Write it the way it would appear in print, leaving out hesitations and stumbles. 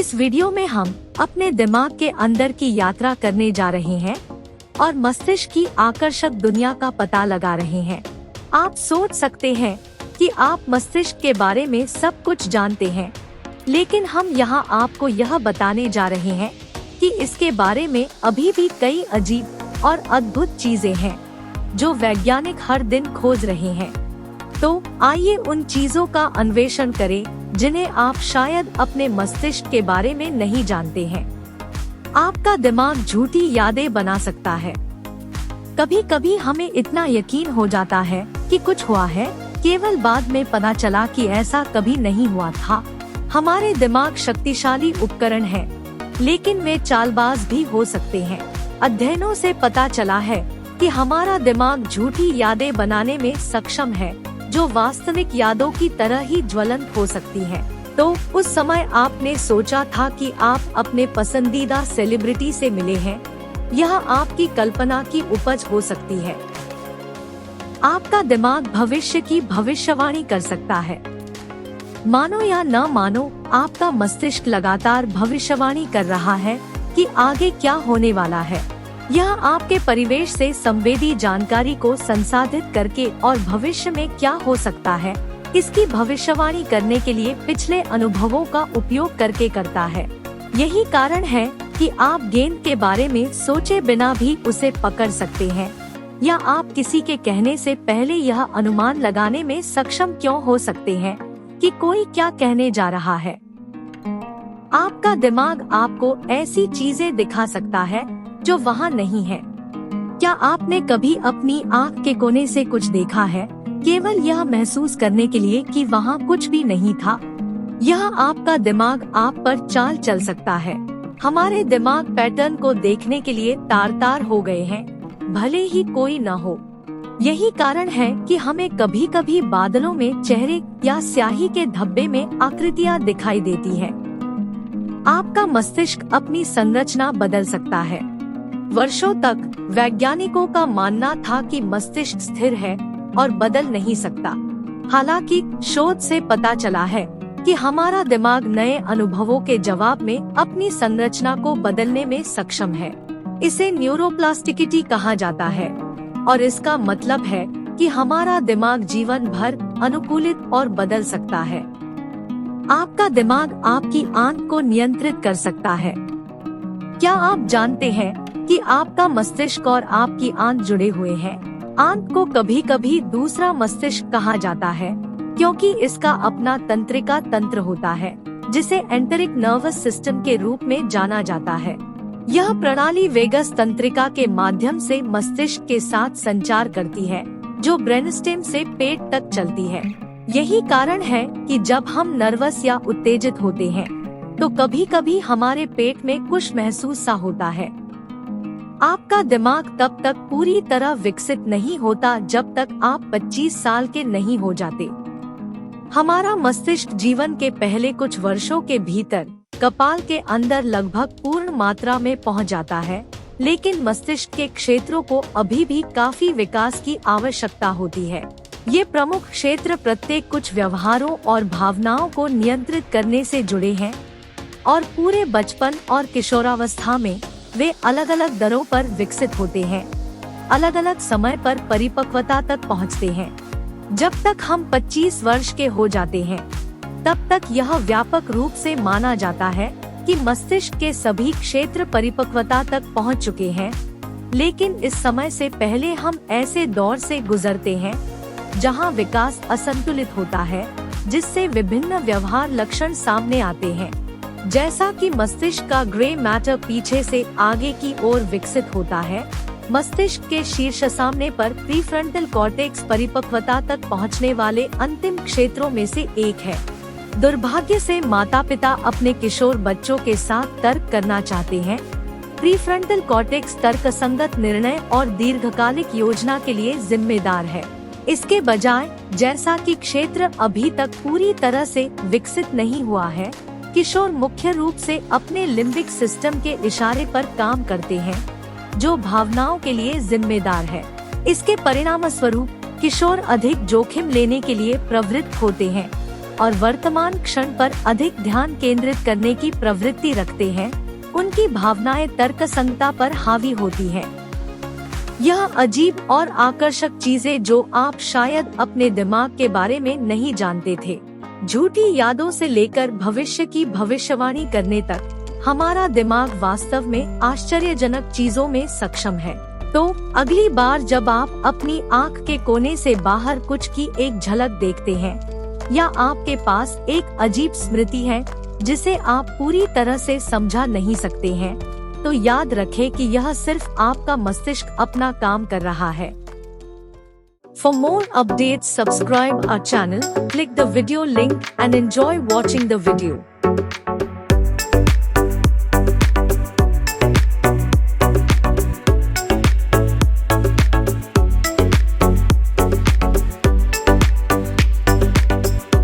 इस वीडियो में हम अपने दिमाग के अंदर की यात्रा करने जा रहे हैं और मस्तिष्क की आकर्षक दुनिया का पता लगा रहे हैं। आप सोच सकते हैं कि आप मस्तिष्क के बारे में सब कुछ जानते हैं, लेकिन हम यहाँ आपको यह बताने जा रहे हैं कि इसके बारे में अभी भी कई अजीब और अद्भुत चीजें हैं जो वैज्ञानिक हर दिन खोज रहे हैं। तो आइए उन चीजों का अन्वेषण करें जिन्हें आप शायद अपने मस्तिष्क के बारे में नहीं जानते हैं। आपका दिमाग झूठी यादें बना सकता है। कभी कभी हमें इतना यकीन हो जाता है कि कुछ हुआ है, केवल बाद में पता चला कि ऐसा कभी नहीं हुआ था। हमारे दिमाग शक्तिशाली उपकरण है, लेकिन वे चालबाज भी हो सकते हैं। अध्ययनों से पता चला है कि हमारा दिमाग झूठी यादें बनाने में सक्षम है, जो वास्तविक यादों की तरह ही ज्वलंत हो सकती हैं। तो उस समय आपने सोचा था कि आप अपने पसंदीदा सेलिब्रिटी से मिले हैं। यह आपकी कल्पना की उपज हो सकती है। आपका दिमाग भविष्य की भविष्यवाणी कर सकता है। मानो या न मानो, आपका मस्तिष्क लगातार भविष्यवाणी कर रहा है कि आगे क्या होने वाला है। यह आपके परिवेश से संवेदी जानकारी को संसाधित करके और भविष्य में क्या हो सकता है, इसकी भविष्यवाणी करने के लिए पिछले अनुभवों का उपयोग करके करता है। यही कारण है कि आप गेंद के बारे में सोचे बिना भी उसे पकड़ सकते हैं, या आप किसी के कहने से पहले यह अनुमान लगाने में सक्षम क्यों हो सकते हैं कि कोई क्या कहने जा रहा है। आपका दिमाग आपको ऐसी चीजें दिखा सकता है जो वहाँ नहीं है। क्या आपने कभी अपनी आँख के कोने से कुछ देखा है, केवल यह महसूस करने के लिए कि वहाँ कुछ भी नहीं था? यह आपका दिमाग आप पर चाल चल सकता है। हमारे दिमाग पैटर्न को देखने के लिए तार हो गए हैं, भले ही कोई न हो। यही कारण है कि हमें कभी कभी बादलों में चेहरे या स्याही के धब्बे में आकृतियाँ दिखाई देती है। आपका मस्तिष्क अपनी संरचना बदल सकता है। वर्षों तक वैज्ञानिकों का मानना था कि मस्तिष्क स्थिर है और बदल नहीं सकता। हालांकि शोध से पता चला है कि हमारा दिमाग नए अनुभवों के जवाब में अपनी संरचना को बदलने में सक्षम है। इसे न्यूरोप्लास्टिसिटी कहा जाता है और इसका मतलब है कि हमारा दिमाग जीवन भर अनुकूलित और बदल सकता है। आपका दिमाग आपकी आंख को नियंत्रित कर सकता है। क्या आप जानते हैं कि आपका मस्तिष्क और आपकी आंख जुड़े हुए हैं? आंख को कभी कभी दूसरा मस्तिष्क कहा जाता है, क्योंकि इसका अपना तंत्रिका तंत्र होता है, जिसे एंटेरिक नर्वस सिस्टम के रूप में जाना जाता है। यह प्रणाली वेगस तंत्रिका के माध्यम से मस्तिष्क के साथ संचार करती है, जो ब्रेनस्टेम से पेट तक चलती है। यही कारण है कि जब हम नर्वस या उत्तेजित होते हैं, तो कभी कभी हमारे पेट में कुछ महसूस सा होता है। आपका दिमाग तब तक पूरी तरह विकसित नहीं होता जब तक आप 25 साल के नहीं हो जाते। हमारा मस्तिष्क जीवन के पहले कुछ वर्षों के भीतर कपाल के अंदर लगभग पूर्ण मात्रा में पहुंच जाता है, लेकिन मस्तिष्क के क्षेत्रों को अभी भी काफी विकास की आवश्यकता होती है। ये प्रमुख क्षेत्र प्रत्येक कुछ व्यवहारों और भावनाओं को नियंत्रित करने से जुड़े हैं और पूरे बचपन और किशोरावस्था में वे अलग अलग दरों पर विकसित होते हैं, अलग अलग समय पर परिपक्वता तक पहुंचते हैं। जब तक हम 25 वर्ष के हो जाते हैं, तब तक यह व्यापक रूप से माना जाता है कि मस्तिष्क के सभी क्षेत्र परिपक्वता तक पहुंच चुके हैं, लेकिन इस समय से पहले हम ऐसे दौर से गुजरते हैं जहां विकास असंतुलित होता है, जिससे विभिन्न व्यवहार लक्षण सामने आते हैं। जैसा कि मस्तिष्क का ग्रे मैटर पीछे से आगे की ओर विकसित होता है, मस्तिष्क के शीर्ष सामने पर प्रीफ्रंटल कॉर्टेक्स परिपक्वता तक पहुंचने वाले अंतिम क्षेत्रों में से एक है। दुर्भाग्य से माता-पिता अपने किशोर बच्चों के साथ तर्क करना चाहते हैं। प्रीफ्रंटल कॉर्टेक्स तर्कसंगत निर्णय और दीर्घकालिक योजना के लिए जिम्मेदार है। इसके बजाय, जैसा कि क्षेत्र अभी तक पूरी तरह से विकसित नहीं हुआ है, किशोर मुख्य रूप से अपने लिम्बिक सिस्टम के इशारे पर काम करते हैं, जो भावनाओं के लिए जिम्मेदार है। इसके परिणामस्वरूप किशोर अधिक जोखिम लेने के लिए प्रवृत्त होते हैं। और वर्तमान क्षण पर अधिक ध्यान केंद्रित करने की प्रवृत्ति रखते हैं, उनकी भावनाएं तर्कसंगता पर हावी होती हैं। यह अजीब और आकर्षक चीजें जो आप शायद अपने दिमाग के बारे में नहीं जानते थे, झूठी यादों से लेकर भविष्य की भविष्यवाणी करने तक, हमारा दिमाग वास्तव में आश्चर्यजनक चीजों में सक्षम है। तो अगली बार जब आप अपनी आँख के कोने से बाहर कुछ की एक झलक देखते हैं, या आपके पास एक अजीब स्मृति है जिसे आप पूरी तरह से समझा नहीं सकते हैं, तो याद रखें कि यह सिर्फ आपका मस्तिष्क अपना काम कर रहा है। For more updates, subscribe our channel, click the video link and enjoy watching the video.